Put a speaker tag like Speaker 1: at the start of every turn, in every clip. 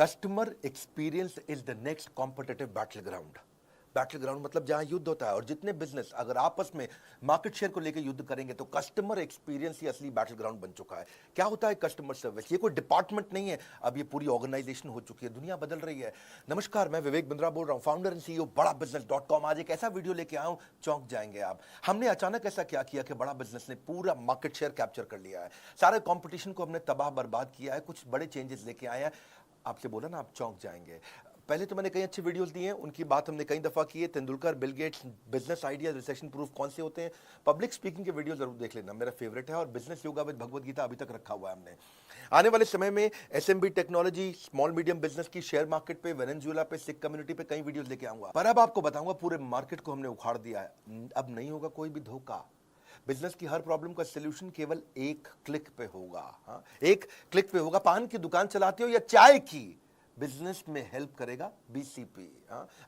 Speaker 1: Customer experience is the next competitive battle ground. Battle ground मतलब जहां युद्ध होता है, और जितने बिजनेस अगर आपस में मार्केट शेयर को लेकर युद्ध करेंगे तो कस्टमर एक्सपीरियंस ही असली बैटल ग्राउंड बन चुका है। क्या होता है कस्टमर सर्विस? ये कोई डिपार्टमेंट नहीं है, अब ये पूरी ऑर्गेनाइजेशन हो चुकी है, दुनिया बदल रही है। नमस्कार, मैं विवेक बिंद्रा बोल रहा हूं, फाउंडर एंड सीईओ बड़ा बिजनेस.com। आज एक ऐसा वीडियो लेके आया हूं, चौंक जाएंगे आप। हमने अचानक ऐसा क्या किया कि बड़ा बिजनेस ने पूरा मार्केट शेयर कैप्चर कर लिया है, सारे कंपटीशन को हमने तबाह बर्बाद किया है, कुछ बड़े चेंजेस लेके आए हैं। आपसे बोला ना, आप चौंक जाएंगे। पहले तो मैंने कई अच्छे वीडियोस दिए हैं, उनकी बात हमने कई दफा की है। Tendulkar, Bill Gates, business idea, recession proof कौन से होते हैं। पब्लिक स्पीकिंग के वीडियो जरूर देख लेना, मेरा फेवरेट है। और business yoga with Bhagavad Gita अभी तक रखा हुआ है हमने। आने वाले समय में SMB technology, small medium business की, शेयर मार्केट पे, वेनेजुएला पे, सिख कम्युनिटी पे कई वीडियोस लेके आऊंगा। पर अब आपको बताऊंगा, पूरे मार्केट को हमने उखाड़ दिया है, अब नहीं होगा कोई भी धोखा। बिजनेस की हर प्रॉब्लम का सलूशन केवल एक क्लिक पे होगा। हाँ, एक क्लिक पे होगा। पान की दुकान चलाते हो या चाय की, बिजनेस में हेल्प करेगा बीसीपी।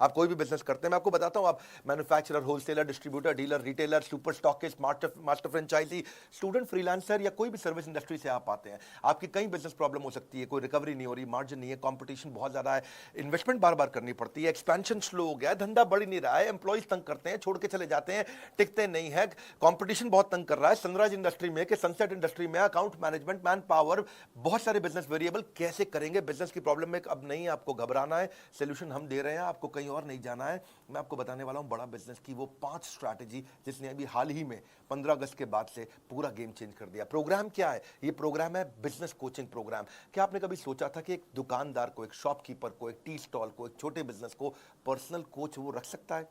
Speaker 1: आप कोई भी बिजनेस करते हैं, मैं आपको बताता हूं, आप manufacturer, wholesaler, distributor, dealer, retailer, super stockist, master franchisee, student, freelancer या कोई भी सर्विस इंडस्ट्री से आप आते हैं, आपकी कई बिजनेस प्रॉब्लम हो सकती है। कोई रिकवरी नहीं हो रही, मार्जिन नहीं है, कंपटीशन बहुत ज्यादा है, इन्वेस्टमेंट बार बार करनी पड़ती है, एक्सपेंशन स्लो हो गया है, धंधा बढ़ नहीं रहा है, एम्प्लॉइज तंग करते हैं, छोड़ के चले जाते हैं, टिकते नहीं है, कंपटीशन बहुत तंग कर रहा है। सनराइज इंडस्ट्री में कि सनसेट इंडस्ट्री में, अकाउंट मैनेजमेंट, मैन पावर, बहुत सारे बिजनेस वेरिएबल, कैसे करेंगे? बिजनेस की प्रॉब्लम में अब नहीं आपको घबराना है, सोल्यूशन हम दे रहे हैं, आपको कहीं और नहीं जाना है। मैं आपको बताने वाला हूं बड़ा बिजनेस की वो 5 स्ट्रैटेजी जिसने अभी हाल ही में 15 अगस्त के बाद से पूरा गेम चेंज कर दिया। प्रोग्राम क्या है? ये प्रोग्राम है बिजनेस कोचिंग प्रोग्राम। क्या आपने कभी सोचा था कि एक दुकानदार को, एक शॉपकीपर को, एक टी स्टॉल को, एक छोटे बिजनेस को पर्सनल कोच वो रख सकता है?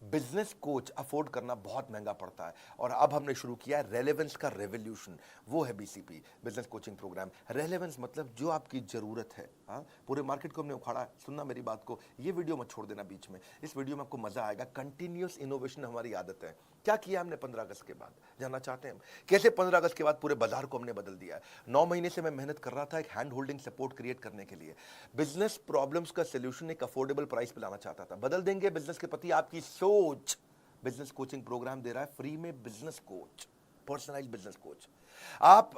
Speaker 1: बिजनेस कोच अफोर्ड करना बहुत महंगा पड़ता है, और अब हमने शुरू किया है रेलेवेंस का रेवोल्यूशन। वो है BCP, business coaching program. Relevance मतलब जो आपकी जरूरत है। हाँ, पूरे मार्केट को हमने उखाड़ा है। सुनना मेरी बात को, ये वीडियो मत छोड़ देना बीच में, इस वीडियो में आपको मजा आएगा। कंटिन्यूअस इनोवेशन हमारी आदत है। क्या किया हमने 15 अगस्त के बाद, जानना चाहते हैं हम? कैसे 15 अगस्त के बाद पूरे बाजार को हमने बदल दिया है। 9 महीने से मैं मेहनत कर रहा था एक हैंड होल्डिंग सपोर्ट क्रिएट करने के लिए। बिजनेस प्रॉब्लम्स का सोल्यूशन एक अफोर्डेबल प्राइस पे लाना चाहता था। बदल देंगे बिजनेस के प्रति आपकी सोच। बिजनेस कोचिंग प्रोग्राम दे रहा है फ्री में, business coach, personalised business coach. आप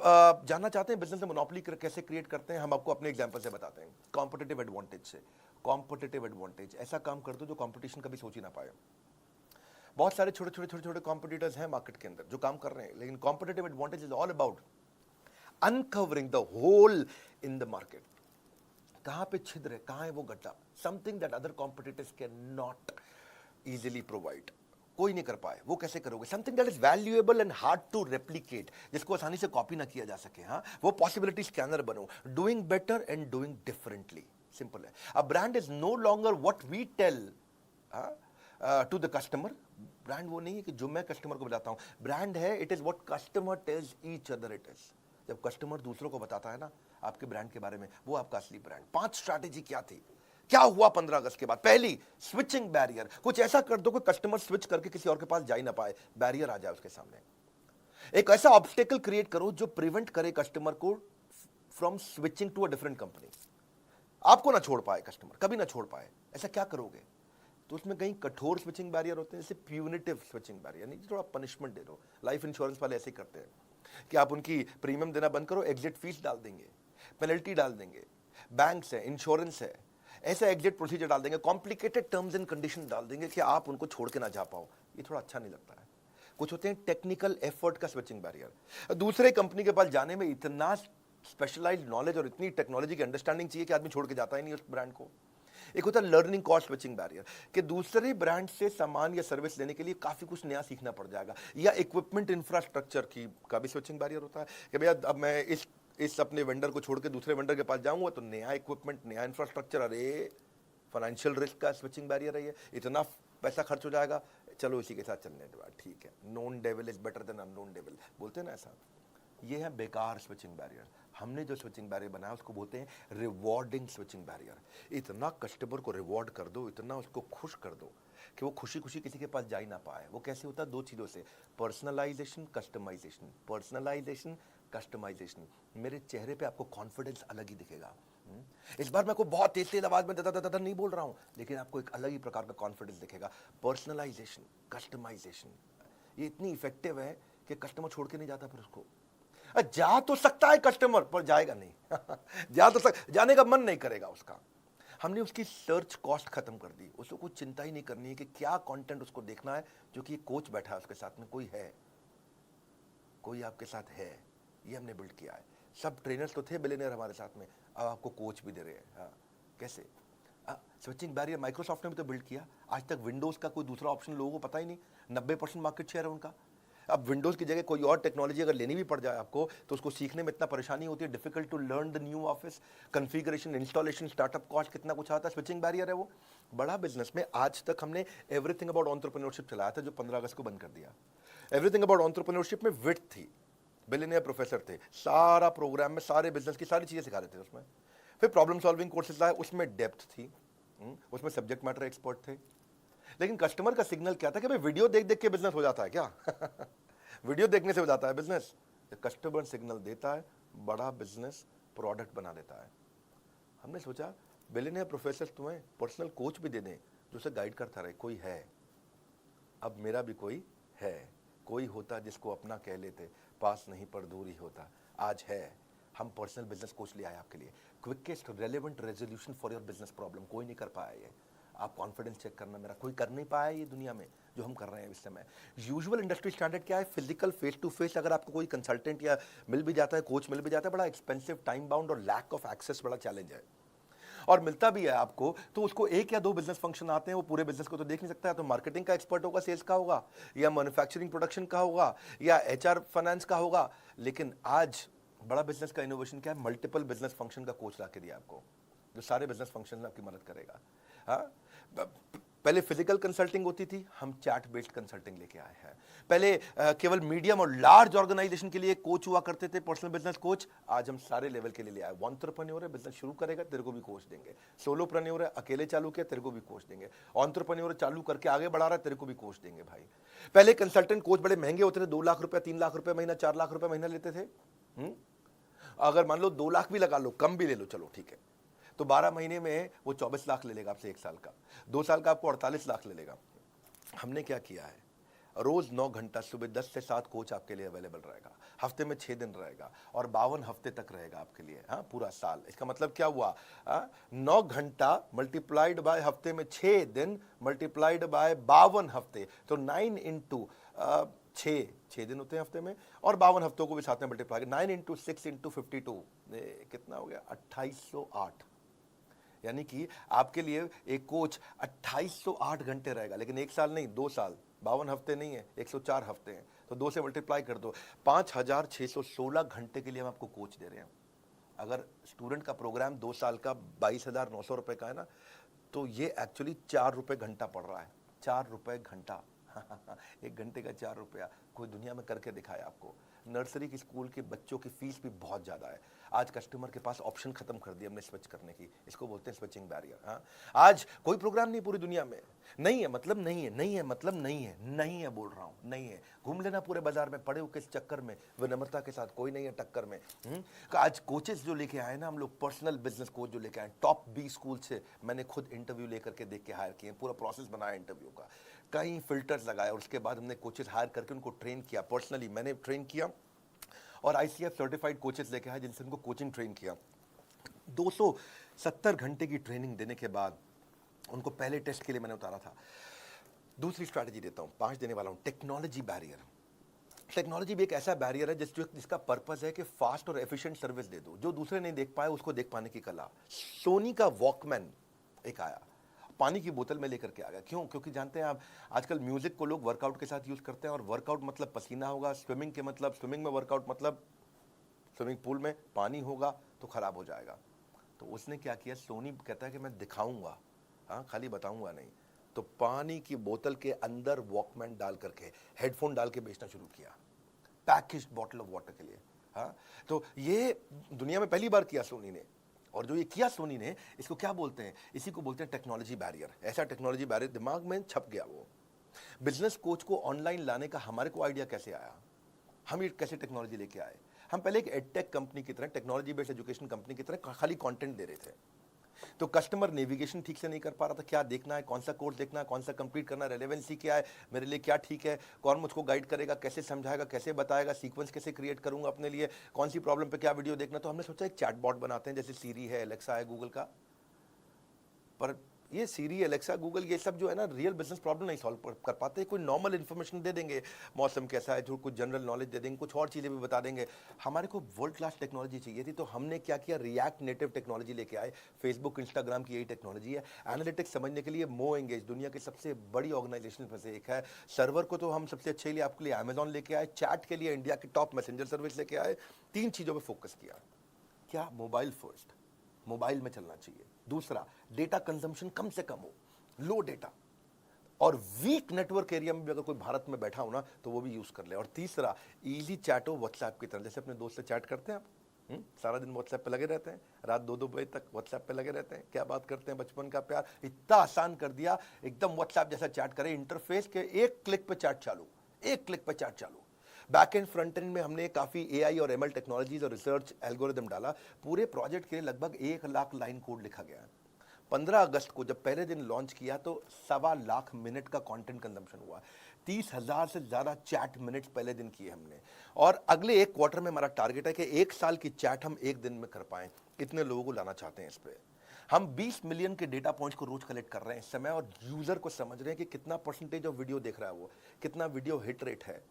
Speaker 1: जानना चाहते हैं बिजनेस में मोनोपोली कैसे क्रिएट करते हैं? हम आपको अपने एग्जांपल से बताते हैं, कॉम्पिटिटिव एडवांटेज से। कॉम्पिटिटिव एडवांटेज, ऐसा काम कर दो जो कंपटीशन कभी सोच ही ना पाए। बहुत सारे छोटे कॉम्पिटिटर्स हैं मार्केट के अंदर जो काम कर रहे हैं, लेकिन competitive advantage is all about uncovering the hole in the market. कहां पे छिद्र है, कहां है वो गड्ढा, something that other competitors can not easily provide. कोई नहीं कर पाए, वो कैसे करोगे? Something that is valuable and hard to replicate, जिसको आसानी से कॉपी ना किया जा सके। हाँ, वो पॉसिबिलिटी स्कैनर बनो। Doing better and doing differently, simple है। A brand is no longer what we tell to the customer. Brand वो नहीं है कि जो मैं कस्टमर को बताता हूं, ब्रांड है it is what customer tells each other it is. जब कस्टमर दूसरों को बताता है ना आपके ब्रांड के बारे में, वो आपका असली ब्रांड। 5 स्ट्रैटेजी क्या थी? क्या हुआ 15 अगस्त के बाद? पहली, स्विचिंग बैरियर। कुछ ऐसा कर दो कि कस्टमर स्विच करके किसी और के पास जा ही ना पाए, बैरियर आ जाए उसके सामने। एक ऐसा ऑब्स्टेकल क्रिएट करो जो प्रिवेंट करे कस्टमर को from switching to a different company. आपको ना छोड़ पाए कस्टमर, कभी ना छोड़ पाए। ऐसा क्या करोगे? तो उसमें कहीं कठोर स्विचिंग बैरियर होते हैं, जैसे प्यूनिटिव स्विचिंग बैरियर, नहीं थोड़ा पनिशमेंट दे दो। लाइफ इंश्योरेंस वाले ऐसे ही करते हैं कि आप उनकी प्रीमियम देना बंद करो, एग्जिट फीस डाल देंगे, पेनल्टी डाल देंगे। बैंक्स है, इंश्योरेंस है, ऐसा एग्जिट प्रोसीजर डाल देंगे, कॉम्प्लिकेटेड टर्म्स एंड कंडीशन डाल देंगे कि आप उनको छोड़ के ना जा पाओ। ये थोड़ा अच्छा नहीं लगता है। कुछ होते हैं टेक्निकल एफर्ट का स्विचिंग बैरियर। दूसरे कंपनी के पास जाने में इतना स्पेशलाइज्ड नॉलेज और इतनी टेक्नोलॉजी की अंडरस्टैंडिंग चाहिए कि आदमी छोड़ के जाता ही नहीं उस ब्रांड को। एक होता है लर्निंग कॉस्ट स्विचिंग बैरियर, कि दूसरे ब्रांड से सामान या सर्विस लेने के लिए काफी कुछ नया सीखना पड़ जाएगा। या इक्विपमेंट इंफ्रास्ट्रक्चर की का भी स्विचिंग बैरियर होता है कि भैया अब मैं इस अपने वेंडर को छोड़ के दूसरे वेंडर के पास जाऊंगा तो नया इक्विपमेंट, नया इंफ्रास्ट्रक्चर, अरे फाइनेंशियल रिस्क का स्विचिंग बैरियर है ये, इतना पैसा खर्च हो जाएगा, चलो इसी के साथ चलने दो, ठीक है। Known devil is better than unknown devil, बोलते हैं ना ऐसा। ये है बेकार स्विचिंग बैरियर। हमने जो स्विचिंग बैरियर बनाया उसको बोलते हैं रिवॉर्डिंग स्विचिंग बैरियर। इतना कस्टमर को रिवॉर्ड कर दो, इतना उसको खुश कर दो कि वो खुशी खुशी किसी के पास जा ही ना पाए। वो कैसे होता है? 2 चीज़ों से, पर्सनलाइजेशन, कस्टमाइजेशन। Personalisation, customization. मेरे चेहरे पे आपको कॉन्फिडेंस अलग ही दिखेगा। इस बार मैं को बहुत तेज आवाज में दादा नहीं बोल रहा हूं, लेकिन आपको एक अलग ही प्रकार का कॉन्फिडेंस दिखेगा। पर्सनलाइजेशन, कस्टमाइजेशन, ये इतनी इफेक्टिव है कि कस्टमर छोड़ के नहीं जाता फिर उसको। जा तो सकता है कस्टमर, पर जाएगा नहीं। जाने का मन नहीं करेगा उसका। हमने उसकी सर्च कॉस्ट खत्म कर दी, उसको कुछ चिंता ही नहीं करनी है कि क्या कंटेंट उसको देखना है, जो कि कोच बैठा है उसके साथ में, कोई आपके साथ है, ये हमने बिल्ड किया है। सब ट्रेनर्स तो थे बिलियनियर हमारे साथ में, अब आपको कोच भी दे रहे हैं। हाँ, कैसे? स्विचिंग बैरियर माइक्रोसॉफ्ट ने भी तो बिल्ड किया। आज तक विंडोज का कोई दूसरा ऑप्शन लोगों को पता ही नहीं, 90% मार्केट शेयर है उनका। अब विंडोज की जगह कोई और टेक्नोलॉजी अगर लेनी भी पड़ जाए आपको, तो उसको सीखने में इतना परेशानी होती है, difficult to learn the new office, configuration, installation, startup cost कितना कुछ आता है। स्विचिंग बैरियर है वो। बड़ा बिजनेस में आज तक हमने एवरीथिंग अबाउट एंटरप्रेन्योरशिप चलाया था, जो 15 अगस्त को बंद कर दिया। एवरीथिंग अबाउट एंटरप्रेन्योरशिप में विड्थ थी, बिलियनियर प्रोफेसर थे, सारा प्रोग्राम में सारे बिजनेस की सारी चीजें सिखा रहे थे उसमें। फिर प्रॉब्लम सॉल्विंग कोर्सेज आए, उसमें डेप्थ थी, उसमें सब्जेक्ट मैटर एक्सपर्ट थे। लेकिन कस्टमर का सिग्नल क्या था कि भाई वीडियो देख देख के बिजनेस हो जाता है क्या? वीडियो देखने से हो जाता है बिजनेस? कस्टमर सिग्नल देता है, बड़ा बिजनेस प्रोडक्ट बना देता है। हमने सोचा बिलियनियर प्रोफेसर तुम्हें पर्सनल कोच भी दे दें, जो उसे गाइड करता रहे। कोई है, अब मेरा भी कोई है, कोई होता जिसको अपना कह लेते, पास नहीं पर दूर ही होता। आज है, हम पर्सनल बिजनेस कोच ले आए आपके लिए, quickest relevant resolution for your business problem. कोई नहीं कर पाया ये, आप कॉन्फिडेंस चेक करना, मेरा कोई कर नहीं पाया ये दुनिया में जो हम कर रहे हैं इस समय। यूजुअल इंडस्ट्री स्टैंडर्ड क्या है? फिजिकल फेस टू फेस अगर आपको कोई कंसल्टेंट या मिल भी जाता है, कोच मिल भी जाता है, बड़ा एक्सपेंसिव, टाइम बाउंड और लैक ऑफ एक्सेस बड़ा चैलेंज है। और मिलता भी है आपको तो उसको एक या दो बिजनेस फंक्शन आते हैं, वो पूरे बिजनेस को तो देख नहीं सकता है। तो मार्केटिंग का एक्सपर्ट होगा, सेल्स का होगा, या मैन्युफैक्चरिंग प्रोडक्शन का होगा, या एचआर फाइनेंस का होगा। लेकिन आज बड़ा बिजनेस का इनोवेशन क्या है? मल्टीपल बिजनेस फंक्शन का कोच ला के दिया आपको, जो सारे बिजनेस फंक्शन में आपकी मदद करेगा। हाँ, पहले फिजिकल कंसल्टिंग होती थी, हम चैट बेस्ड कंसल्टिंग लेके आए हैं। पहले केवल मीडियम और लार्ज ऑर्गेनाइजेशन के लिए कोच हुआ करते थे, पर्सनल बिजनेस कोच। आज हम सारे लेवल के लिए ले आए। एंटरप्रेन्योर है, बिजनेस शुरू करेगा, तेरे को भी कोच देंगे। सोलोप्रेन्योर है, अकेले चालू किया, तेरे को भी कोच देंगे। एंटरप्रेन्योर चालू करके आगे बढ़ा रहा है, तेरे को भी कोच देंगे भाई। पहले कंसल्टेंट कोच बड़े महंगे होते थे, 2 लाख रुपए, 3 लाख रुपए महीना, 4 लाख रुपए महीना लेते थे। अगर मान लो 2 लाख भी लगा लो, कम भी ले लो, चलो ठीक है, तो 12 महीने में वो 24 लाख ले लेगा आपसे 1 साल का। 2 साल का आपको 48 लाख ले लेगा। हमने क्या किया है? रोज 9 घंटा सुबह 10 से 7 कोच आपके लिए अवेलेबल रहेगा, हफ्ते में 6 दिन रहेगा, और 52 हफ्ते तक रहेगा आपके लिए। हाँ, पूरा साल। इसका मतलब क्या हुआ? 9 घंटा मल्टीप्लाइड बाय हफ्ते में 6 दिन मल्टीप्लाइड बाय 52 हफ्ते, तो 9 इंटू 6 दिन होते हैं हफ्ते में, और 52 हफ्तों को भी साथ में मल्टीप्लाई, 9 इंटू 6 इंटू 52, कितना हो गया? 2808। यानी कि आपके लिए एक कोच 2808 घंटे रहेगा, लेकिन 1 साल नहीं, 2 साल, 52 हफ्ते नहीं है, 104 हफ्ते हैं, तो 2 से मल्टीप्लाई कर दो, 5616 घंटे के लिए हम आपको कोच दे रहे हैं। अगर स्टूडेंट का प्रोग्राम 2 साल का 22,900 रुपए का है ना, तो ये एक्चुअली 4 रुपए घंटा पड़ रहा है। 4 रुपए घंटा। 1 घंटे का 4 रुपया, कोई दुनिया में करके दिखाया आपको। नर्सरी की स्कूल के बच्चों की फीस भी बहुत ज़्यादा है। आज कस्टमर के पास ऑप्शन खत्म कर दिया हमने स्विच करने की, इसको बोलते हैं स्विचिंग बैरियर। हाँ, आज कोई प्रोग्राम नहीं पूरी दुनिया में, नहीं है मतलब नहीं है, नहीं है मतलब नहीं है, नहीं है बोल रहा हूँ, नहीं है। घूम लेना पूरे बाजार में, पड़े हो किस चक्कर में, विनम्रता के साथ, कोई नहीं है टक्कर में। आज कोचेस जो लेके आए ना हम लोग, पर्सनल बिजनेस कोच जो लेके आए, टॉप 20 स्कूल से मैंने खुद इंटरव्यू लेकर के देख के हायर किए, पूरा प्रोसेस बनाया इंटरव्यू का, कई फिल्टर्स लगाए, और उसके बाद हमने कोचेस हायर करके उनको ट्रेन किया। पर्सनली मैंने ट्रेन किया, और ICF सर्टिफाइड कोचेस लेके आए जिनसे उनको कोचिंग ट्रेन किया। 270 घंटे की ट्रेनिंग देने के बाद उनको पहले टेस्ट के लिए मैंने उतारा था। दूसरी स्ट्रैटेजी देता हूं, 5 देने वाला हूं, टेक्नोलॉजी बैरियर। टेक्नोलॉजी भी एक ऐसा बैरियर है जिसका पर्पस है कि फास्ट और एफिशिएंट सर्विस दे दो, जो दूसरे नहीं देख पाए उसको देख पाने की कला। सोनी का वॉकमैन एक आया, पानी की बोतल में लेकर के आ गया। क्यों? क्योंकि जानते हैं आप, आजकल म्यूजिक को लोग वर्कआउट के साथ यूज करते हैं, और वर्कआउट मतलब पसीना होगा, स्विमिंग के मतलब, स्विमिंग में वर्कआउट मतलब स्विमिंग पूल में पानी होगा तो खराब हो जाएगा। तो उसने क्या किया, सोनी कहता है कि मैं दिखाऊंगा, हाँ, खाली बताऊंगा नहीं। तो पानी की बोतल के अंदर वॉकमैन डाल करके, हेडफोन डाल के बेचना शुरू किया, पैकेज्ड बॉटल ऑफ वाटर के लिए। हाँ, तो ये दुनिया में पहली बार किया सोनी ने। और जो ये किया सोनी ने, इसको क्या बोलते हैं? इसी को बोलते हैं टेक्नोलॉजी बैरियर। ऐसा टेक्नोलॉजी बैरियर दिमाग में छप गया। वो बिजनेस कोच को ऑनलाइन लाने का हमारे को आइडिया कैसे आया? हम ये कैसे टेक्नोलॉजी लेके आए? हम पहले एक एडटेक कंपनी की तरह, टेक्नोलॉजी बेस्ड एजुकेशन कंपनी की तरह खाली कंटेंट दे रहे थे। तो कस्टमर नेविगेशन ठीक से नहीं कर पा रहा था, क्या देखना है, कौन सा कोर्स देखना है, कौन सा कंप्लीट करना है, रेलेवेंसी क्या है, मेरे लिए क्या ठीक है, कौन मुझको गाइड करेगा, कैसे समझाएगा, कैसे बताएगा, सीक्वेंस कैसे क्रिएट करूंगा अपने लिए, कौन सी प्रॉब्लम पे क्या वीडियो देखना। तो हमने सोचा एक चैटबॉट बनाते हैं, जैसे सीरी है, एलेक्सा है गूगल का। पर ये सीरी, एलेक्सा, गूगल, ये सब जो है ना, रियल बिजनेस प्रॉब्लम नहीं सॉल्व कर पाते। कोई नॉर्मल इन्फॉर्मेशन दे देंगे, मौसम कैसा है, जो कुछ जनरल नॉलेज दे देंगे, कुछ और चीज़ें भी बता देंगे। हमारे को वर्ल्ड क्लास टेक्नोलॉजी चाहिए थी, तो हमने क्या किया, रिएक्ट नेटिव टेक्नोलॉजी लेके आए। फेसबुक, इंस्टाग्राम की यही टेक्नोलॉजी है। एनालिटिक्स समझने के लिए मो एंगेज दुनिया की सबसे बड़ी ऑर्गेनाइजेशन में से एक है। सर्वर को तो हम सबसे अच्छे लिए आपके लिए अमेजॉन लेके आए, चैट के लिए इंडिया की टॉप मैसेंजर सर्विस लेके आए। 3 चीज़ों पर फोकस किया। क्या? मोबाइल फर्स्ट, मोबाइल में चलना चाहिए। दूसरा, डेटा कंजम्पशन कम से कम हो, लो डेटा, और वीक नेटवर्क एरिया में भी अगर कोई भारत में बैठा हो ना तो वो भी यूज कर ले। और तीसरा, इजी चैट हो व्हाट्सएप की तरह, जैसे अपने दोस्त से चैट करते हैं आप। सारा दिन व्हाट्सएप पे लगे रहते हैं, रात 2-2 बजे तक व्हाट्सएप पे लगे रहते हैं, क्या बात करते हैं, बचपन का प्यार। इतना आसान कर दिया, एकदम व्हाट्सएप जैसा चैट करें, इंटरफेस के एक क्लिक पे चैट चालू, एक क्लिक पे चैट चालू। बैक एंड फ्रंट एंड में हमने काफी एआई और एमएल टेक्नोलॉजीज और रिसर्च एल्गोरिदम डाला। पूरे प्रोजेक्ट के लिए लगभग 1 लाख लाइन कोड लिखा गया है। 15 अगस्त को जब पहले दिन लॉन्च किया तो 1.25 लाख मिनट का कंटेंट कंजम्पशन हुआ। 30,000 से ज़्यादा चैट मिनट्स पहले दिन किए हमने। और अगले 1 क्वार्टर में हमारा टारगेट है कि 1 साल की चैट हम 1 दिन में कर पाएं। इतने लोगों को लाना चाहते हैं इस पे। हम 20 मिलियन के डेटा पॉइंट्स को रोज कलेक्ट कर रहे हैं इस समय, और यूजर को समझ रहे हैं कि कितना परसेंटेज ऑफ वीडियो देख रहा है वो, कितना वीडियो हिट रेट है,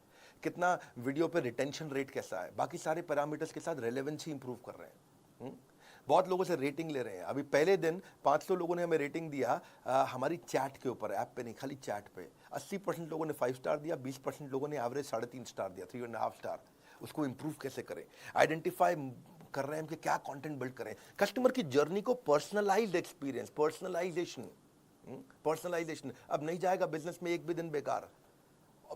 Speaker 1: कितना वीडियो पे रिटेंशन रेट कैसा है, बाकी सारे पैरामीटर्स के साथ रेलेवेंसी इंप्रूव कर रहे हैं। बहुत लोगों से रेटिंग ले रहे हैं। अभी पहले दिन 500 लोगों ने हमें रेटिंग दिया हमारी चैट के ऊपर, ऐप पे नहीं, खाली चैट पे। 80% लोगों ने 5 स्टार दिया, 20% लोगों ने एवरेज 3.5 स्टार दिया, 3.5 स्टार। उसको इंप्रूव कैसे करें, आइडेंटिफाई कर रहे हैं हम कि क्या कंटेंट बिल्ड करें, कस्टमर की जर्नी को पर्सनलाइज्ड एक्सपीरियंस, पर्सनलाइजेशन। अब नहीं जाएगा बिजनेस में एक भी दिन बेकार।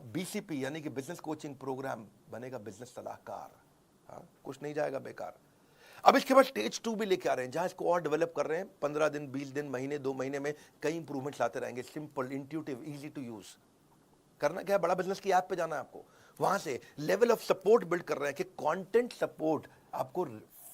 Speaker 1: बीसीपी यानी कि बिजनेस कोचिंग प्रोग्राम बनेगा बिजनेस सलाहकार। हाँ, कुछ नहीं जाएगा बेकार। अब इसके बाद स्टेज 2 भी लेके आ रहे हैं, जहां इसको और डेवलप कर रहे हैं। 15 दिन, 20 दिन, महीने, 2 महीने में कई इंप्रूवमेंट्स लाते रहेंगे। Simple, intuitive, easy to use. करना क्या है, बड़ा बिजनेस की ऐप पे जाना है आपको। वहां से लेवल ऑफ सपोर्ट बिल्ड कर रहे हैं कि कंटेंट सपोर्ट आपको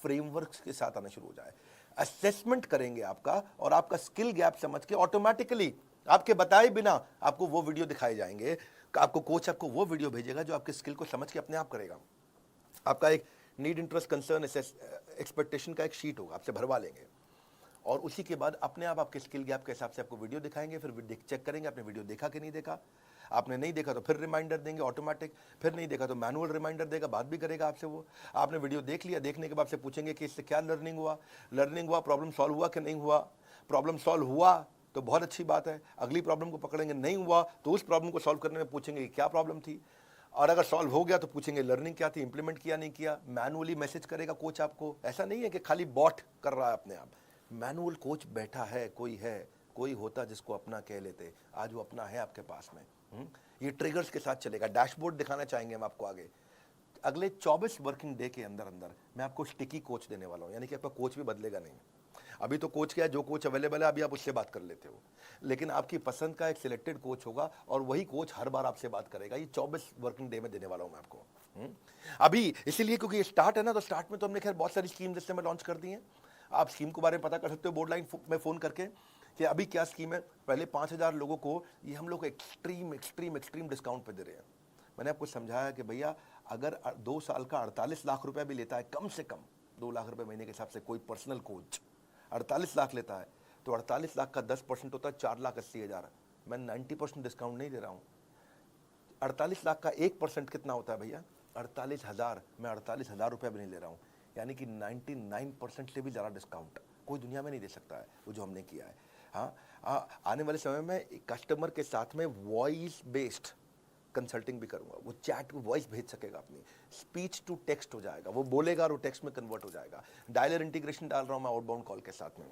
Speaker 1: फ्रेमवर्क्स के साथ आना शुरू हो जाए। असेसमेंट करेंगे आपका, और आपका स्किल गैप समझ के ऑटोमेटिकली आपके बताए बिना आपको वो वीडियो दिखाए जाएंगे। आपको कोच आपको वो वीडियो भेजेगा जो आपके स्किल को समझ के अपने आप करेगा। आपका एक नीड, इंटरेस्ट, कंसर्न, एक्सपेक्टेशन का एक शीट होगा, आपसे भरवा लेंगे, और उसी के बाद अपने आप आपके स्किल गैप के हिसाब से आपको वीडियो दिखाएंगे। फिर चेक करेंगे आपने वीडियो देखा कि नहीं देखा। आपने नहीं देखा तो फिर रिमाइंडर देंगे ऑटोमेटिक, फिर नहीं देखा तो मैनुअल रिमाइंडर देगा, बात भी करेगा आपसे वो। आपने वीडियो देख लिया, देखने के बाद से पूछेंगे कि इससे क्या लर्निंग हुआ, प्रॉब्लम सॉल्व हुआ कि नहीं हुआ। प्रॉब्लम सॉल्व हुआ तो बहुत अच्छी बात है, अगली प्रॉब्लम को पकड़ेंगे। नहीं हुआ तो उस प्रॉब्लम को सॉल्व करने में पूछेंगे कि क्या प्रॉब्लम थी, और अगर सॉल्व हो गया तो पूछेंगे लर्निंग क्या थी, इंप्लीमेंट किया नहीं किया। मैनुअली मैसेज करेगा कोच आपको, ऐसा नहीं है कि खाली बॉट कर रहा है अपने आप। मैनुअल कोच बैठा है, कोई होता जिसको अपना कह लेते। आज वो अपना है आपके पास में। ये ट्रिगर्स के साथ चलेगा। डैशबोर्ड दिखाना चाहेंगे हम आपको आगे। अगले 24 वर्किंग डे के अंदर अंदर मैं आपको स्टिकी कोच देने वाला हूं, यानी कि आपका कोच भी बदलेगा नहीं। अभी तो कोच क्या है, जो कोच अवेलेबल है अभी आप उससे बात कर लेते हो, लेकिन आपकी पसंद का एक सिलेक्टेड कोच होगा, और वही कोच हर बार आपसे बात करेगा। ये 24 वर्किंग डे में देने वाला हूं मैं आपको। अभी इसीलिए क्योंकि ये स्टार्ट है ना, तो स्टार्ट में तो हमने खैर बहुत सारी स्कीम जिससे मैं लॉन्च कर दी है। आप स्कीम के बारे में पता कर सकते हो बोर्ड लाइन में फ़ोन करके कि अभी क्या स्कीम है। पहले 5,000 लोगों को ये हम लोग एक्सट्रीम डिस्काउंट पे दे रहे हैं। मैंने आपको समझाया कि भैया अगर 2 साल का 48 लाख रुपया भी लेता है, कम से कम 2 लाख रुपए महीने के हिसाब से कोई पर्सनल कोच 48 लाख लेता है, तो 48 लाख का 10% होता है 4,80,000। मैं 90% डिस्काउंट नहीं दे रहा हूँ। 48 लाख का 1% कितना होता है भैया? 48,000। मैं 48,000 रुपये भी नहीं ले रहा हूँ, यानी कि 99% से भी ज़्यादा डिस्काउंट कोई दुनिया में नहीं दे सकता है वो जो हमने किया है। हाँ, आने वाले समय में कस्टमर के साथ में वॉइस बेस्ड कंसल्टिंग भी करूंगा। वो चैट को वॉइस भेज सकेगा, अपनी स्पीच टू टेक्स्ट हो जाएगा, वो बोलेगा और वो टेक्स्ट में कन्वर्ट हो जाएगा। डायलर इंटीग्रेशन डाल रहा हूं मैं आउटबाउंड कॉल के साथ में।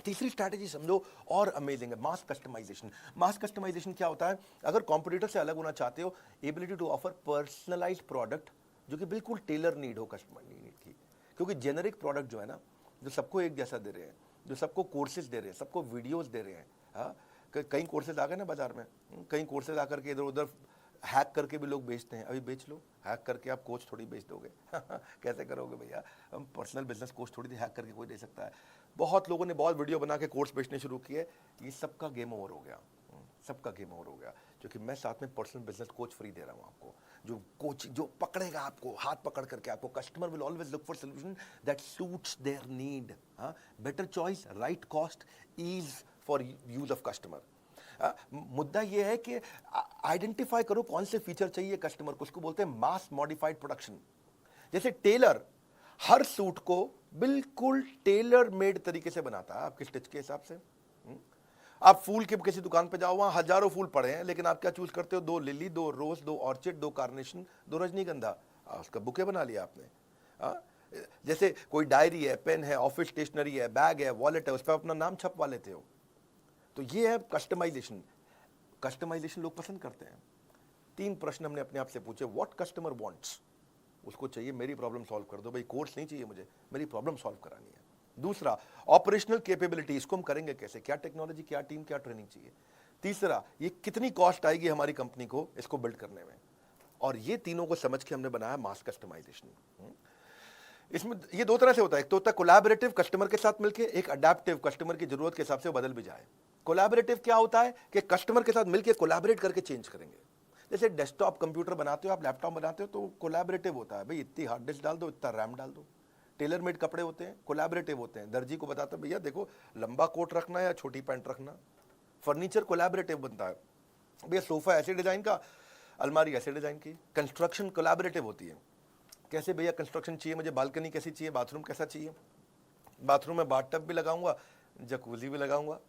Speaker 1: तीसरी स्ट्रैटेजी समझो और अमेजिंग है, मास कस्टमाइजेशन। मास कस्टमाइजेशन क्या होता है? अगर कॉम्पिटिटर से अलग होना चाहते हो, ability to offer personalised product जो कि बिल्कुल टेलर नीड हो कस्टमर नीड की। क्योंकि जेनरिक प्रोडक्ट जो है ना, जो सबको एक जैसा दे रहे हैं, जो सबको कोर्सेज दे रहे हैं, सबको वीडियोस दे रहे हैं। हाँ, कई कोर्सेज आ गए ना बाजार में, कई कोर्सेज आकर के इधर उधर हैक करके भी लोग बेचते हैं, अभी बेच लो, हैक करके आप कोच थोड़ी बेच दोगे कैसे करोगे भैया, हम पर्सनल बिजनेस कोच थोड़ी हैक करके कोई दे सकता है। बहुत लोगों ने बहुत वीडियो बना के कोर्स बेचने शुरू किए, ये सबका गेम ओवर हो गया, सबका गेम ओवर हो गया, क्योंकि मैं साथ में पर्सनल बिजनेस कोच फ्री दे रहा हूँ आपको, जो कोच जो पकड़ेगा आपको, हाथ पकड़ करके आपको, customer will always look for solution that suits their need, better choice, right cost, ease for use of customer. मुद्दा ये है कि आइडेंटिफाई करो कौन से फीचर चाहिए कस्टमर को, उसको बोलते हैं मास मॉडिफाइड प्रोडक्शन। जैसे टेलर हर सूट को बिल्कुल टेलर मेड तरीके से बनाता है आपके स्टिच के हिसाब से। आप फूल के किसी दुकान पे जाओ, वहां हजारों फूल पड़े हैं, लेकिन आप क्या चूज करते हो, 2 लिली, 2 रोज, 2 ऑर्चिड, 2 कार्नेशन, 2 रजनीगंधा, उसका बुके बना लिया आपने। जैसे कोई डायरी है, पेन है, ऑफिस स्टेशनरी है, बैग है, वॉलेट है, उस पर अपना नाम छपवा लेते हो। तो ये है कस्टमाइजेशन। कस्टमाइजेशन लोग पसंद करते हैं। 3 प्रश्न हमने अपने आप से पूछे, व्हाट कस्टमर वांट्स, उसको चाहिए मेरी प्रॉब्लम सॉल्व कर दो भाई, कोर्स नहीं चाहिए मुझे, मेरी प्रॉब्लम सॉल्व करानी है। दूसरा, ऑपरेशनल कैपेबिलिटी, इसको हम करेंगे कैसे, क्या टेक्नोलॉजी, क्या टीम, क्या ट्रेनिंग चाहिए। तीसरा, ये कितनी कॉस्ट आएगी हमारी कंपनी को इसको बिल्ड करने में। और ये तीनों को समझ के हमने बनाया मास कस्टमाइजेशन। इसमें ये 2 तरह से होता है, एक तो होता है कोलैबोरेटिव, कस्टमर के साथ मिलकर, एक अडैप्टिव, कस्टमर की जरूरत के हिसाब से बदल भी जाए। कोलैबोरेटिव क्या होता है कि कस्टमर के साथ मिलकर कोलैबोरेट करके चेंज करेंगे। जैसे डेस्कटॉप कंप्यूटर बनाते हो आप, लैपटॉप बनाते हो, तो कोलैबोरेटिव होता है भाई, इतनी हार्ड डिस्क डाल दो, इतना रैम डाल दो। टेलर मेड कपड़े होते हैं, कोलैबोरेटिव होते हैं, दर्जी को बताता है भैया देखो लंबा कोट रखना है या छोटी पैंट रखना। फर्नीचर कोलैबोरेटिव बनता है, भैया सोफा ऐसे डिजाइन का, अलमारी ऐसे डिजाइन की। कंस्ट्रक्शन कोलैबोरेटिव होती है, कैसे भैया कंस्ट्रक्शन चाहिए मुझे, बालकनी कैसी चाहिए, बाथरूम कैसा चाहिए, बाथरूम में बाथटब भी लगाऊंगा, जकूजी भी लगाऊंगा,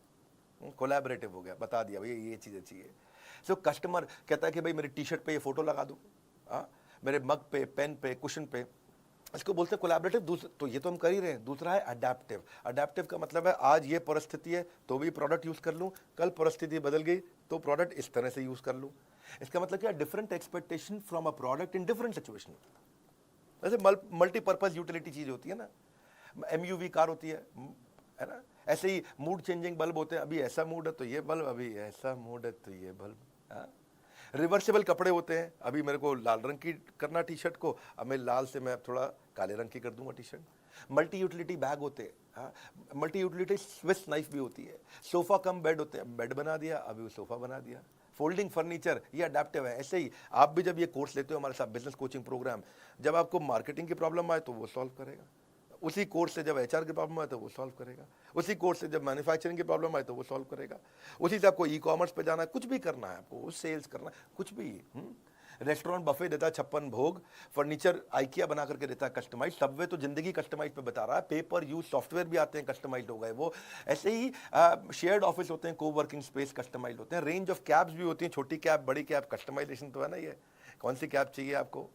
Speaker 1: कोलैबोरेटिव हो गया, बता दिया भैया ये चीजें चाहिए। सो कस्टमर कहता है कि भाई मेरी टी शर्ट पे ये फोटो लगा दो, मेरे मग पे, पेन पे, कुशन पे, इसको बोलते हैं कोलैबोरेटिव। तो ये तो हम कर ही रहे हैं। दूसरा है अडैप्टिव। अडैप्टिव का मतलब है आज ये परिस्थिति है तो भी प्रोडक्ट यूज कर लूं, कल परिस्थिति बदल गई तो प्रोडक्ट इस तरह से यूज कर लूं। इसका मतलब क्या, different expectation from a product in different situation. जैसे मल्टीपर्पज यूटिलिटी चीज होती है ना, एमयूवी कार होती है ना, ऐसे ही मूड चेंजिंग बल्ब होते हैं, अभी ऐसा मूड है तो ये बल्ब, अभी ऐसा मूड है तो ये बल्ब। रिवर्सेबल कपड़े होते हैं, अभी मेरे को लाल रंग की करना टी शर्ट को, अब मैं लाल से मैं थोड़ा काले रंग की कर दूंगा T shirt. Multi utility bag होते हैं, मल्टी यूटिलिटी स्विस नाइफ भी होती है। सोफा कम बेड होते हैं, बेड बना दिया, अभी वो सोफा बना दिया। फोल्डिंग फर्नीचर, ये अडेप्टिव है। ऐसे ही आप भी जब ये कोर्स लेते हो हमारे साथ, बिजनेस कोचिंग प्रोग्राम, जब आपको मार्केटिंग की प्रॉब्लम आए तो वो सॉल्व करेगा, उसी कोर्स से जब एचआर की प्रॉब्लम आए तो वो सॉल्व करेगा, उसी कोर्स से जब मैन्युफैक्चरिंग की प्रॉब्लम आए तो वो सॉल्व करेगा, उसी से आपको ई कॉमर्स पे जाना है, कुछ भी करना है आपको, सेल्स करना है, कुछ भी। रेस्टोरेंट बफे देता है 56 भोग, फर्नीचर आइकिया बना करके देता है कस्टमाइज, सबवे तो जिंदगी कस्टमाइज पे बता रहा है, पेपर यूज सॉफ्टवेयर भी आते हैं कस्टमाइज हो गए वो। ऐसे ही शेयर्ड ऑफिस होते हैं, को वर्किंग स्पेस कस्टमाइज होते हैं, रेंज ऑफ कैब्स भी होती हैं, छोटी कैब, बड़ी कैब, कस्टमाइजेशन तो है ना, ये कौन सी कैब चाहिए आपको।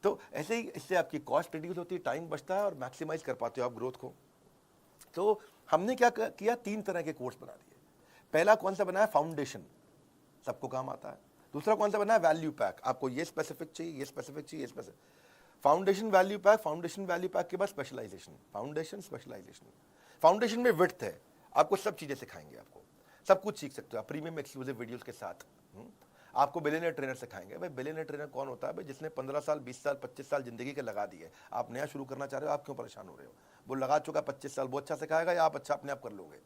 Speaker 1: तो ऐसे ही इससे आपकी कॉस्ट रिड्यूस होती है, टाइम बचता है और मैक्सिमाइज कर पाते हो आप ग्रोथ को। तो हमने क्या किया, 3 तरह के कोर्स बना दिए। पहला कौन सा बनाया, फाउंडेशन, सबको काम आता है। दूसरा कौन सा बनाया, वैल्यू पैक, आपको ये स्पेसिफिक चाहिए, ये स्पेसिफिक चाहिए, ये specific. Foundation value pack, foundation value pack के बाद स्पेशलाइजेशन, फाउंडेशन स्पेशलाइजेशन। फाउंडेशन में विड्थ है, आपको सब चीजें सिखाएंगे, आपको सब कुछ सीख सकते हो आप प्रीमियम एक्सक्लूसिव वीडियोस के साथ। आपको बिलियनर ट्रेनर सिखाएंगे। भाई बिलियनर ट्रेनर कौन होता है, भाई जिसने 15 साल, 20 साल, 25 साल जिंदगी के लगा दिए। आप नया शुरू करना चाह रहे हो, आप क्यों परेशान हो रहे हो, वो लगा चुका 25 साल, वो अच्छा सिखाएगा या आप अच्छा अपने आप कर लोगे।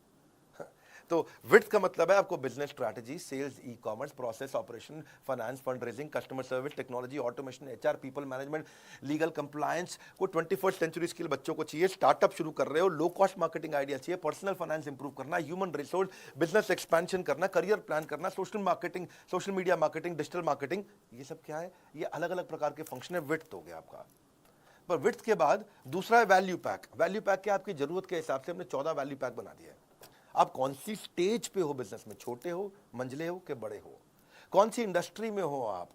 Speaker 1: तो विड्थ का मतलब है आपको business strategy, sales, e commerce, process, operation, finance, fund raising, customer service, technology, automation, HR, people management, legal compliance को 21st सेंचुरी स्किल बच्चों को चाहिए। स्टार्टअप शुरू कर रहे हो, लो कॉस्ट मार्केटिंग आइडिया चाहिए, पर्सनल फाइनेंस इंप्रूव करना, ह्यूमन रिसोर्स, बिजनेस एक्सपेंशन करना, करियर प्लान करना, social marketing, social media marketing, digital marketing, ये सब क्या है, ये अलग अलग प्रकार के फंक्शन है। विड्थ हो गया आपका। पर विड्थ के बाद दूसरा है वैल्यू पैक। वैल्यू पैक क्या, आपकी जरूरत के हिसाब से हमने 14 वैल्यू पैक बना दिया है। आप कौन सी स्टेज पे हो बिजनेस में, छोटे हो, मंझले हो कि बड़े हो, कौन सी इंडस्ट्री में हो आप,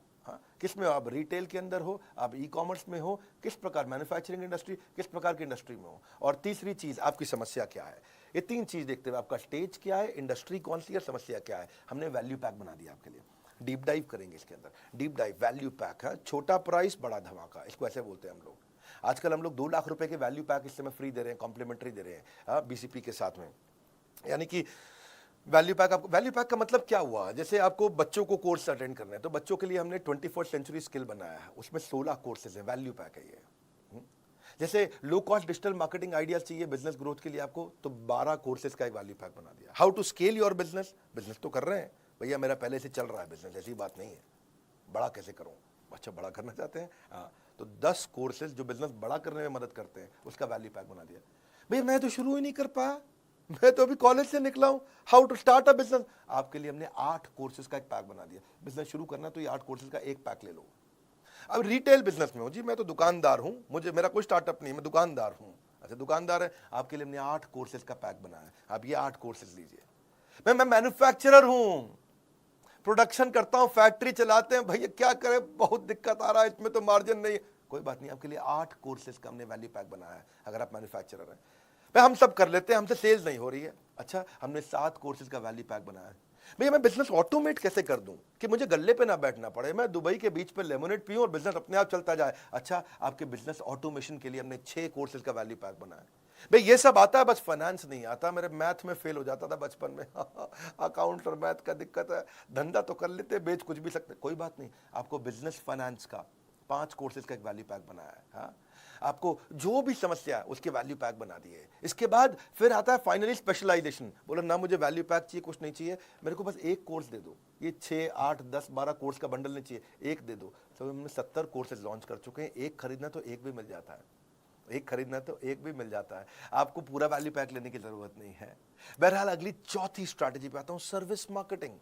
Speaker 1: किस में हो आप, रिटेल के अंदर हो, आप ई कॉमर्स में हो, किस प्रकार मैन्युफैक्चरिंग इंडस्ट्री, किस प्रकार की इंडस्ट्री में हो, और तीसरी चीज आपकी समस्या क्या है। ये 3 चीज देखते हुए आपका स्टेज क्या है, इंडस्ट्री कौन सी है, समस्या क्या है, हमने वैल्यू पैक बना दिया आपके लिए। डीप डाइव करेंगे इसके अंदर, डीप डाइव वैल्यू पैक है, छोटा प्राइस बड़ा धमाका, इसको ऐसे बोलते हैं हम लोग। आजकल हम लोग 2 लाख रुपए के वैल्यू पैक इस समय फ्री दे रहे हैं, कॉम्प्लीमेंट्री दे रहे हैं बीसीपी के साथ में। यानी कि वैल्यू पैक, आपको वैल्यू पैक का मतलब क्या हुआ? जैसे आपको बच्चों को कोर्स अटेंड करने हैं, तो बच्चों के लिए हमने 21st सेंचुरी स्किल बनाया है, उसमें 16 कोर्सेज है, वैल्यू पैक है ये। हम्म? जैसे low cost digital marketing ideas चाहिए बिजनेस ग्रोथ के लिए आपको, तो 12 कोर्सेज का एक वैल्यू पैक बना दिया। How to scale your business, business तो कर रहे हैं भैया, मेरा पहले से चल रहा है बिजनेस, ऐसी बात नहीं है, बड़ा कैसे करूं? अच्छा, बड़ा करना चाहते हैं, हाँ, तो 10 कोर्सेज जो बिजनेस बड़ा करने में मदद करते हैं, उसका वैल्यू पैक बना दिया। भैया मैं तो शुरू ही नहीं कर पाया, मैं तो अभी कॉलेज से निकला हूं, how to start a business, आपके लिए हमने 8 कोर्सेज का एक पैक बना दिया। बिजनेस शुरू करना तो ये 8 कोर्सेज का एक पैक ले लो। अब रिटेल बिजनेस में हो जी, मैं तो दुकानदार हूं, मुझे मेरा कोई स्टार्टअप नहीं, मैं दुकानदार हूं। अच्छा, दुकानदार है, आपके लिए हमने 8 कोर्सेज का पैक बनाया है, आप ये 8 कोर्सेज लीजिए। मैं मैन्युफैक्चरर हूं, प्रोडक्शन करता हूं, फैक्ट्री चलाते हैं, भैया क्या करें, बहुत दिक्कत आ रहा है, इसमें तो मार्जिन नहीं है, कोई बात नहीं, आपके लिए 8 कोर्सेज का हमने वैल्यू पैक बनाया है। अगर आप मैन्युफैक्चरर हैं, भाई हम सब कर लेते हैं, हमसे सेल्स नहीं हो रही है, अच्छा हमने 7 कोर्सेज का वैल्यू पैक बनाया है। भैया मैं बिजनेस ऑटोमेट कैसे कर दूं कि मुझे गल्ले पे ना बैठना पड़े, मैं दुबई के बीच पे लेमोनेड पीऊं और बिजनेस अपने आप चलता जाए। अच्छा, आपके बिजनेस ऑटोमेशन के लिए हमने 6 कोर्सेज का वैल्यू पैक बनाया है। भाई ये सब आता है, बस फाइनेंस नहीं आता, मेरे मैथ में फेल हो जाता था बचपन में अकाउंट और मैथ का दिक्कत है, धंधा तो कर लेते, बेच कुछ भी सकते, कोई बात नहीं, आपको बिजनेस फाइनेंस का 5 कोर्सेज का एक वैल्यू पैक बनाया है। हाँ, आपको जो भी समस्या है उसके वैल्यू पैक बना दिए। इसके बाद फिर आता है फाइनली स्पेशलाइजेशन, बोला ना मुझे वैल्यू पैक चाहिए, कुछ नहीं चाहिए, मेरे को बस एक कोर्स दे दो, ये 6, 8, 10, 12 कोर्स का बंडल नहीं चाहिए, एक दे दो। तो हमने 70 कोर्सेज लॉन्च कर चुके हैं, एक खरीदना तो एक भी मिल जाता है, एक खरीदना तो एक भी मिल जाता है, आपको पूरा वैल्यू पैक लेने की जरूरत नहीं है। बहरहाल अगली चौथी स्ट्रैटेजी पे आता हूं, service marketing.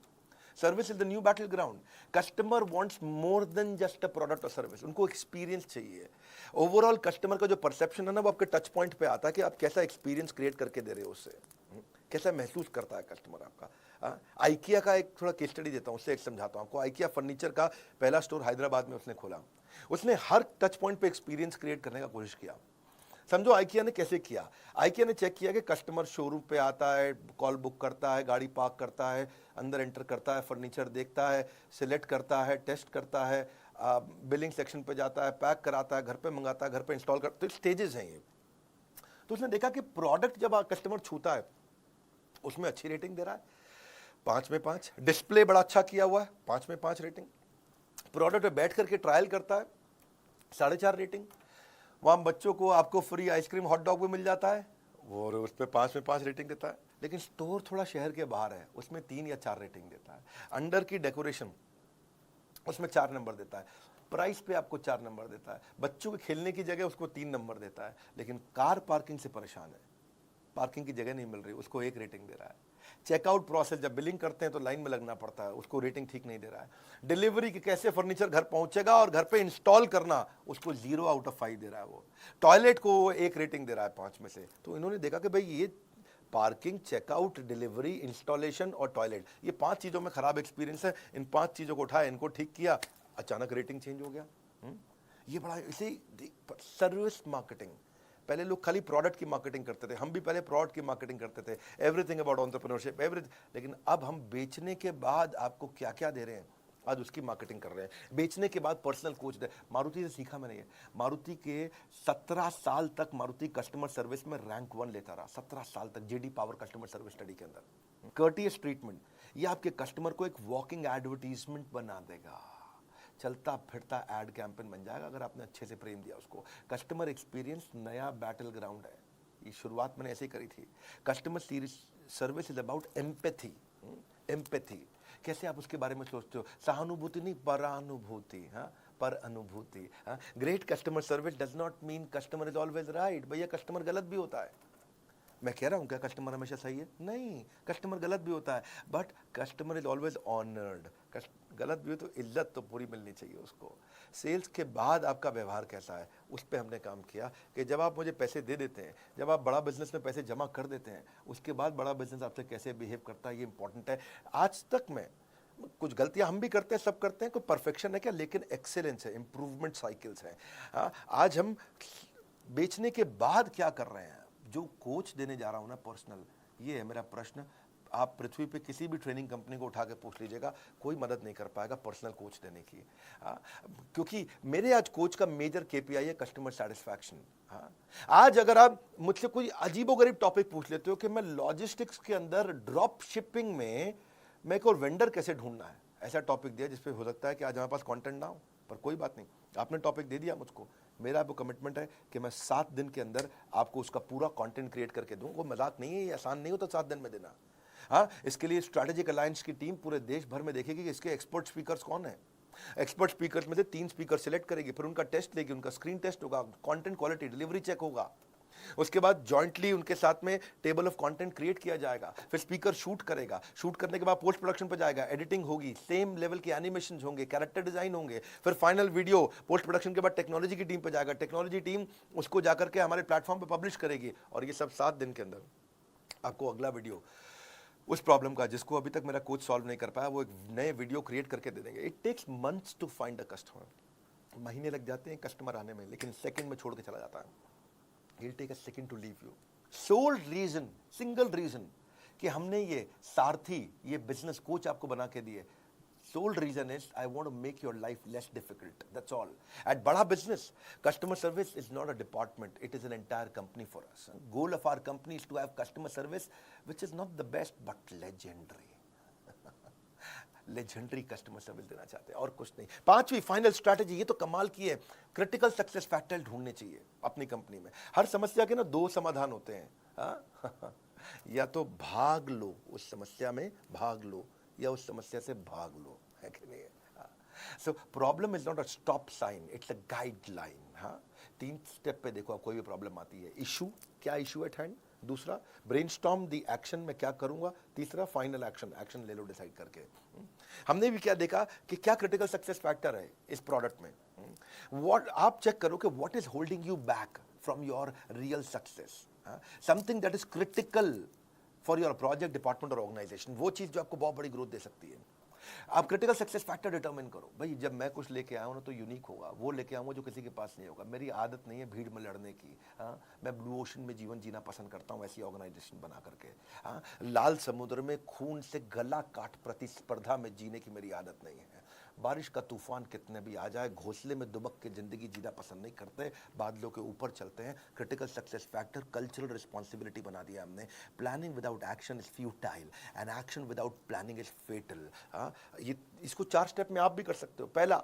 Speaker 1: Service is the new battle ground. Customer wants more than just a product और सर्विस, उनको एक्सपीरियंस चाहिए। ओवरऑल कस्टमर का जो परसेप्शन है ना, वो आपके टच पॉइंट पे आता है कि आप कैसा एक्सपीरियंस क्रिएट करके दे रहे हो उससे, कैसा महसूस करता है कस्टमर आपका। आइकिया का एक थोड़ा केस स्टडी देता हूँ, उससे एक समझाता हूँ आपको। आइकिया फर्नीचर का पहला स्टोर हैदराबाद में उसने खोला, उसने हर टच पॉइंट पे एक्सपीरियंस क्रिएट करने का कोशिश किया। समझो आइकिया ने कैसे किया, आइकिया ने चेक किया कि कस्टमर शोरूम पे आता है, कॉल बुक करता है, गाड़ी पार्क करता है, अंदर एंटर करता है, फर्नीचर देखता है, सिलेक्ट करता है, टेस्ट करता है, बिलिंग सेक्शन पे जाता है, पैक कराता है, घर पे मंगाता है, घर पे इंस्टॉल करता है, तो स्टेजेस हैं ये। तो उसने देखा कि प्रोडक्ट जब कस्टमर छूता है उसमें अच्छी रेटिंग दे रहा है, 5 में 5, डिस्प्ले बड़ा अच्छा किया हुआ है, 5 में 5 रेटिंग, प्रोडक्ट पे बैठ करके ट्रायल करता है, 4.5 रेटिंग, वहाँ बच्चों को आपको फ्री आइसक्रीम हॉट डॉग भी मिल जाता है और उस पर 5 में 5 रेटिंग देता है। लेकिन स्टोर थोड़ा शहर के बाहर है, उसमें 3 या 4 रेटिंग देता है। अंडर की डेकोरेशन उसमें 4 नंबर देता है, प्राइस पे आपको 4 नंबर देता है, बच्चों के खेलने की जगह उसको 3 नंबर देता है। लेकिन कार पार्किंग से परेशान है, पार्किंग की जगह नहीं मिल रही, उसको 1 रेटिंग दे रहा है। चेकआउट प्रोसेस, जब बिलिंग करते हैं तो लाइन में लगना पड़ता है, उसको रेटिंग ठीक नहीं दे रहा है। डिलीवरी कि कैसे फर्नीचर घर पहुंचेगा और घर पे इंस्टॉल करना, उसको 0 आउट ऑफ 5 दे रहा है वो। टॉयलेट को 1 रेटिंग दे रहा है 5 में से। तो इन्होंने देखा कि भाई ये पार्किंग, चेकआउट, डिलीवरी, इंस्टॉलेशन और टॉयलेट, ये 5 चीज़ों में खराब एक्सपीरियंस है, इन 5 चीज़ों को उठाया, इनको ठीक किया, अचानक रेटिंग चेंज हो गया। ये बड़ा इसे सर्विस मार्केटिंग। पहले लोग खाली प्रोडक्ट की मार्केटिंग करते थे, हम भी पहले प्रोडक्ट की मार्केटिंग करते थे, एवरीथिंग अबाउट एंटरप्रेन्योरशिप एवरीथिंग। लेकिन अब हम बेचने के बाद आपको क्या क्या दे रहे हैं, आज उसकी मार्केटिंग कर रहे हैं। बेचने के बाद पर्सनल कोच दे, मारुति से सीखा मैंने ये। मारुति के 17 साल तक मारुति कस्टमर सर्विस में रैंक 1 लेता रहा, 17 साल तक, JD power customer service study के अंदर। कर्टियस ट्रीटमेंट, ये आपके कस्टमर को एक वॉकिंग एडवर्टीजमेंट बना देगा, चलता फिरता एड कैंपेन बन जाएगा अगर आपने अच्छे से प्रेम दिया उसको। कस्टमर एक्सपीरियंस नया बैटल ग्राउंड है, ये शुरुआत मैंने ऐसे ही करी थी। Customer service is about empathy. Empathy कैसे आप उसके बारे में सोचते हो, सहानुभूति नहीं, परानुभूति। हाँ, पर अनुभूति। हाँ, great customer service does not mean customer is always right. भैया कस्टमर गलत भी होता है, मैं कह रहा हूं क्या कस्टमर हमेशा सही है? नहीं, कस्टमर गलत भी होता है, but customer is always honoured. गलत भी हो तो इज्जत तो पूरी मिलनी चाहिए उसको। सेल्स के बाद आपका व्यवहार कैसा है, उस पर हमने काम किया कि जब आप मुझे पैसे दे देते हैं, जब आप बड़ा बिजनेस में पैसे जमा कर देते हैं, उसके बाद बड़ा बिजनेस आपसे कैसे बिहेव करता है, ये इंपॉर्टेंट है। आज तक में कुछ गलतियां हम भी करते हैं, सब करते हैं, कोई परफेक्शन है क्या, लेकिन एक्सेलेंस है, इंप्रूवमेंट साइकिल्स हैं। हाँ, आज हम बेचने के बाद क्या कर रहे हैं, जो कोच देने जा रहा हूं ना पर्सनल, ये है मेरा प्रश्न। आप पृथ्वी पे किसी भी ट्रेनिंग कंपनी को उठा के पूछ लीजिएगा, कोई मदद नहीं कर पाएगा पर्सनल कोच देने की। क्योंकि मेरे आज कोच का मेजर केपीआई है कस्टमर सेटिस्फैक्शन। आज अगर आप मुझसे कोई अजीबोगरीब टॉपिक पूछ लेते हो कि मैं लॉजिस्टिक्स के अंदर ड्रॉप शिपिंग में मेरे को वेंडर कैसे ढूंढना है, ऐसा टॉपिक दिया जिसपे हो सकता है कि आज हमारे पास कंटेंट ना हो, पर कोई बात नहीं, आपने टॉपिक दे दिया मुझको, मेरा आपको कमिटमेंट है कि मैं 7 दिन के अंदर आपको उसका पूरा कंटेंट क्रिएट करके दूं। वो मजाक नहीं है, ये आसान नहीं होता 7 दिन में देना। हाँ, इसके लिए स्ट्रैटेजिक अलायंस की टीम पूरे देश भर में देखेगी कि इसके एक्सपर्ट स्पीकर्स कौन है। एक्सपर्ट स्पीकर्स में से 3 स्पीकर सिलेक्ट करेगी, फिर उनका टेस्ट लेगी, उनका स्क्रीन टेस्ट होगा, कंटेंट क्वालिटी डिलीवरी चेक होगा, उसके बाद जॉइंटली उनके साथ में टेबल ऑफ कंटेंट क्रिएट किया जाएगा, फिर स्पीकर शूट करेगा, शूट करने के बाद पोस्ट प्रोडक्शन पे जाएगा, एडिटिंग होगी, सेम लेवल के एनिमेशन होंगे, कैरेक्टर डिजाइन होंगे, फिर फाइनल वीडियो पोस्ट प्रोडक्शन के बाद टेक्नोलॉजी की टीम पे जाएगा, टेक्नोलॉजी टीम उसको जाकर के हमारे प्लेटफॉर्म पे पब्लिश करेगी, और ये सब 7 दिन के अंदर आपको अगला वीडियो उस प्रॉब्लम का जिसको अभी तक मेरा कोच सॉल्व नहीं कर पाया, वो एक नए वीडियो क्रिएट करके दे देंगे। It takes months to find a customer, महीने लग जाते हैं कस्टमर आने में, लेकिन सेकंड में छोड़ के चला जाता है। He'll take a second to leave you. Sole reason, single reason कि हमने ये सारथी, ये बिजनेस कोच आपको बना के दिए, sole reason is I want to make your life less difficult. That's all. At बड़ा business, customer service is not a department. It is an entire company for us. Goal of our company is to have customer service, which is not the best but legendary. Legendary customer service देना चाहते हैं और कुछ नहीं। 5वीं final strategy, ये तो कमाल की है, क्रिटिकल सक्सेस फैक्टर ढूंढने चाहिए अपनी कंपनी में। हर समस्या के ना 2 समाधान होते हैं, या तो भाग लो उस समस्या में, भाग लो, या उस समस्या से भाग लो, है कि नहीं? So problem is not a stop sign, it's a guideline. 3 step पे देखो, कोई भी प्रॉब्लम आती है, इशू, क्या इशू एट हैंड, दूसरा ब्रेनस्टॉर्म दी एक्शन, मैं क्या करूंगा, तीसरा फाइनल एक्शन, एक्शन ले लो डिसाइड करके। हमने भी क्या देखा कि क्या क्रिटिकल सक्सेस फैक्टर है इस प्रोडक्ट में। व्हाट आप चेक करो कि what is holding you back from your real success, something that is critical for your project, department और ऑर्गेनाइजेशन, वो चीज जो आपको बहुत बड़ी ग्रोथ दे सकती है। आप क्रिटिकल सक्सेस फैक्टर डिटरमिन करो, भाई जब मैं कुछ लेके आया हूं ना तो यूनिक होगा, वो लेके आऊंगा जो किसी के पास नहीं होगा। मेरी आदत नहीं है भीड़ में लड़ने की, मैं ब्लू ओशन में जीवन जीना पसंद करता हूं, ऐसी ऑर्गेनाइजेशन बना करके। लाल समुद्र में खून से गला काट प्रतिस्पर्धा में जीने की मेरी आदत नहीं है। बारिश का तूफान कितने भी आ जाए, घोंसले में दुबक के जिंदगी जीना पसंद नहीं करते, बादलों के ऊपर चलते हैं। Critical success factor cultural responsibility बना दिया हमने। Planning without action is futile and action without planning is fatal. ये इसको 4 स्टेप में आप भी कर सकते हो। पहला,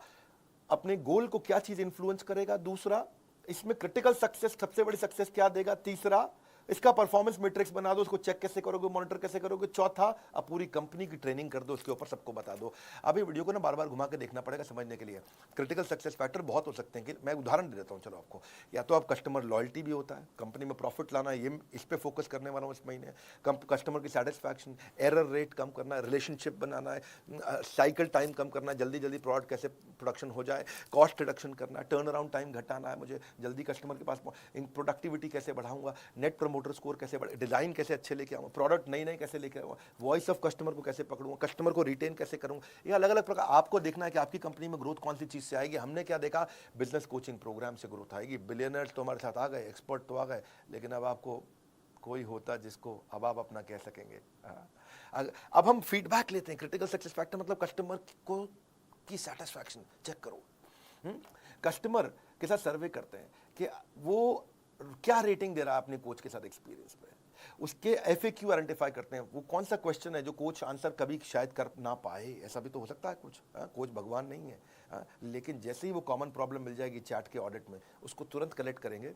Speaker 1: अपने गोल को क्या चीज इंफ्लुएंस करेगा, दूसरा इसमें क्रिटिकल सक्सेस सबसे बड़ी सक्सेस क्या देगा, तीसरा इसका परफॉर्मेंस मैट्रिक्स बना दो, उसको चेक कैसे करोगे, मॉनिटर कैसे करोगे, चौथा अब पूरी कंपनी की ट्रेनिंग कर दो, उसके ऊपर सबको बता दो। अभी वीडियो को ना बार बार घुमा के देखना पड़ेगा समझने के लिए। क्रिटिकल सक्सेस फैक्टर बहुत हो सकते हैं, कि मैं उदाहरण दे देता हूं चलो आपको। या तो आप कस्टमर लॉयल्टी भी होता है, कंपनी में प्रॉफिट लाना, ये इस पे फोकस करने वाला हूं इस महीने। कस्टमर की सेटिस्फैक्शन, एरर रेट कम करना है, रिलेशनशिप बनाना है, साइकिल टाइम कम करना है, जल्दी जल्दी प्रोडक्ट कैसे प्रोडक्शन हो जाए, कॉस्ट रिडक्शन करना है, टर्न अराउंड टाइम घटाना है, मुझे जल्दी कस्टमर के पास, प्रोडक्टिविटी कैसे बढ़ाऊंगा, नेट प्रमोटर स्कोर कैसे बढ़े, डिजाइन कैसे अच्छे लेके आऊंगा, प्रोडक्ट नई नई कैसे लेके आऊंगा, वॉइस ऑफ कस्टमर को कैसे पकड़ूंगा, कस्टमर को रिटेन कैसे करूंगा। ये अलग अलग प्रकार आपको देखना है कि आपकी कंपनी में ग्रोथ कौन सी चीज से आएगी। हमने क्या देखा, बिजनेस कोचिंग प्रोग्राम से ग्रोथ आएगी। बिलियनर्स तो हमारे साथ आ गए, एक्सपर्ट तो आ गए, लेकिन अब आपको कोई होता जिसको अब आप अपना कह सकेंगे। अब हम फीडबैक लेते हैं। क्रिटिकल सक्सेस फैक्टर मतलब कस्टमर को की सेटिस्फैक्शन चेक करो। कस्टमर के साथ सर्वे करते हैं कि वो क्या रेटिंग दे रहा है अपने कोच के साथ एक्सपीरियंस पे। उसके FAQ आइडेंटिफाई करते हैं, वो कौन सा क्वेश्चन है जो कोच आंसर कभी शायद कर ना पाए, ऐसा भी तो हो सकता है कुछ। कोच भगवान नहीं है, लेकिन जैसे ही वो कॉमन प्रॉब्लम मिल जाएगी चैट के ऑडिट में, उसको तुरंत कलेक्ट करेंगे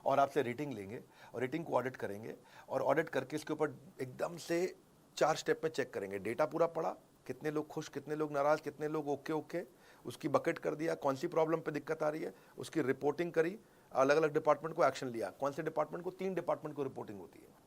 Speaker 1: और आपसे रेटिंग लेंगे और रेटिंग को ऑडिट करेंगे, और ऑडिट करके इसके ऊपर एकदम से 4 स्टेप में चेक करेंगे। डेटा पूरा पड़ा, कितने लोग खुश, कितने लोग नाराज, कितने लोग ओके ओके, उसकी बकेट कर दिया, कौन सी प्रॉब्लम पे दिक्कत आ रही है, उसकी रिपोर्टिंग करी, अलग अलग डिपार्टमेंट को एक्शन लिया। कौन से डिपार्टमेंट को, 3 डिपार्टमेंट को रिपोर्टिंग होती है।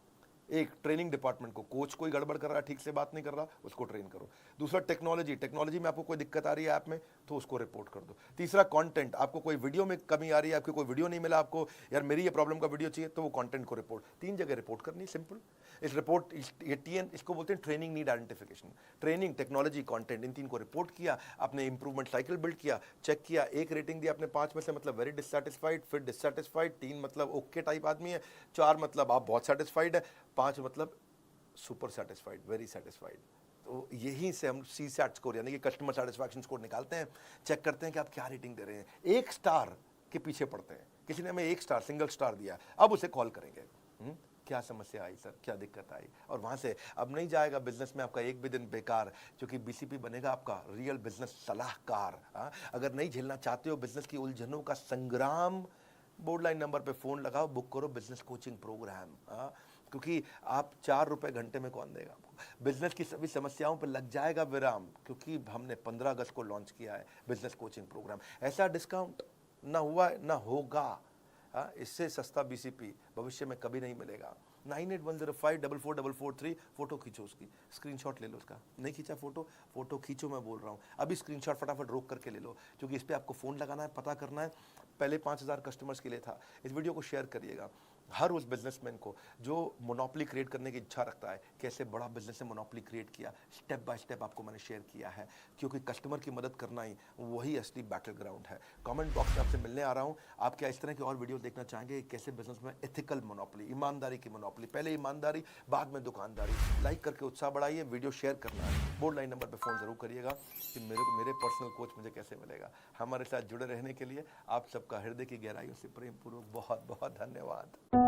Speaker 1: एक ट्रेनिंग डिपार्टमेंट को, कोच कोई गड़बड़ कर रहा है, ठीक से बात नहीं कर रहा, उसको ट्रेन करो। दूसरा टेक्नोलॉजी में आपको कोई दिक्कत आ रही है ऐप में तो उसको रिपोर्ट कर दो। तीसरा कंटेंट, आपको कोई वीडियो में कमी आ रही है, आपको कोई वीडियो नहीं मिला, आपको यार मेरी ये प्रॉब्लम का वीडियो चाहिए, तो वो कंटेंट को रिपोर्ट, 3 जगह रिपोर्ट करनी, सिंपल। इस रिपोर्ट ये TN इसको बोलते हैं training need identification. Training, technology, content, इन 3 को रिपोर्ट किया, अपने इंप्रूवमेंट साइकिल बिल्ड किया, चेक किया, 1 रेटिंग दिया अपने 5 में से, मतलब वेरी डिससैटिस्फाइड, फिर डिससैटिस्फाइड, 3 मतलब ओके टाइप आदमी है, 4 मतलब आप बहुत सेटिस्फाइड है, 5 मतलब सुपर सेटिस्फाइड, वेरी सेटिस्फाइड। तो यहीं से हम सी सैट स्कोर यानी कि कस्टमर सेटिस्फैक्शन स्कोर निकालते हैं, चेक करते हैं कि आप क्या रेटिंग दे रहे हैं। 1 स्टार के पीछे पड़ते हैं, किसी ने हमें 1 स्टार सिंगल स्टार दिया, अब उसे कॉल करेंगे, क्या समस्या आई सर, क्या दिक्कत आई, और वहाँ से अब नहीं जाएगा बिजनेस में आपका एक भी दिन बेकार, क्योंकि बीसीपी बनेगा आपका रियल बिजनेस सलाहकार। अगर नहीं झेलना चाहते हो बिजनेस की उलझनों का संग्राम, बोर्ड लाइन नंबर पे फ़ोन लगाओ, बुक करो बिजनेस कोचिंग प्रोग्राम। क्योंकि आप 4 रुपए घंटे में कौन देगा आपको। बिजनेस की सभी समस्याओं पर लग जाएगा विराम, क्योंकि हमने 15 अगस्त को लॉन्च किया है बिजनेस कोचिंग प्रोग्राम। ऐसा डिस्काउंट ना हुआ है ना होगा। इससे सस्ता बीसीपी भविष्य में कभी नहीं मिलेगा। 9810544443, फोटो खींचो उसकी, स्क्रीनशॉट ले लो उसका। नहीं खींचा फोटो खींचो, मैं बोल रहा हूँ अभी स्क्रीनशॉट फटाफट रोक करके ले लो, क्योंकि इस पर आपको फ़ोन लगाना है, पता करना है। पहले 5000 कस्टमर्स के लिए था। इस वीडियो को शेयर करिएगा हर उस बिजनेसमैन को जो मोनोपोली क्रिएट करने की इच्छा रखता है, कैसे बड़ा बिजनेस से मोनोपोली क्रिएट किया, स्टेप बाय स्टेप आपको मैंने शेयर किया है, क्योंकि कस्टमर की मदद करना ही वही असली बैटल ग्राउंड है। कमेंट बॉक्स में आपसे मिलने आ रहा हूँ। आप क्या इस तरह की और वीडियो देखना चाहेंगे, कैसे बिजनेस में एथिकल मोनोपोली, ईमानदारी की मोनोपोली, पहले ईमानदारी बाद में दुकानदारी। लाइक करके उत्साह बढ़ाइए, वीडियो शेयर करना है, बोर्ड लाइन नंबर पर फ़ोन ज़रूर करिएगा कि मेरे पर्सनल कोच मुझे कैसे मिलेगा। हमारे साथ जुड़े रहने के लिए आप सबका हृदय की गहराइयों से प्रेम पूर्वक बहुत बहुत धन्यवाद।